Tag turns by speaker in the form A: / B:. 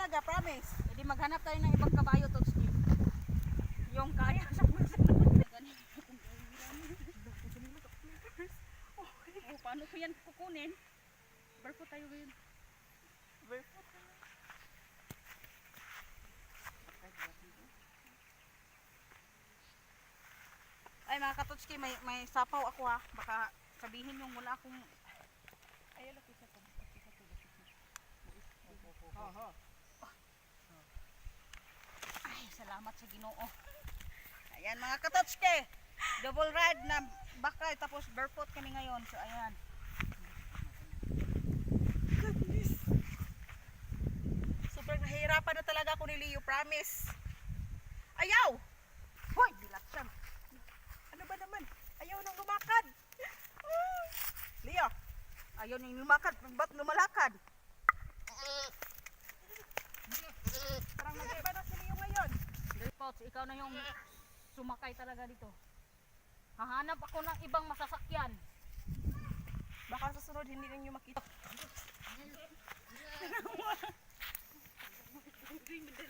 A: talaga, promise.
B: Hindi maghanap tayo ng ibang kabayo, Totski. Yung kaya sa Oh, paano ko yan kukunin? Barefoot tayo ngayon.
A: Barefoot.
B: Ay mga Katotski, may sapaw ako ha. Baka sabihin yung wala akong... Ay, laki sa to. Ay, salamat sa Ginoo. Ayan mga Katotski. Double ride na bakay tapos barefoot kami ngayon. So ayan.
A: Goodness. Sobrang nahihirapan na talaga ako ni Leo, promise. Ayaw!
B: Hoy, bilaksan.
A: Ano ba naman? Ayaw nang lumakad. Leo,
B: Ayaw nang lumakad. Ba't lumalakad?
A: parang nag-iba na si Leo ngayon.
B: Pots, ikaw na yung sumakay talaga dito. Hahanap ako ng ibang masasakyan.
A: Baka sa sunod hindi ninyo makita.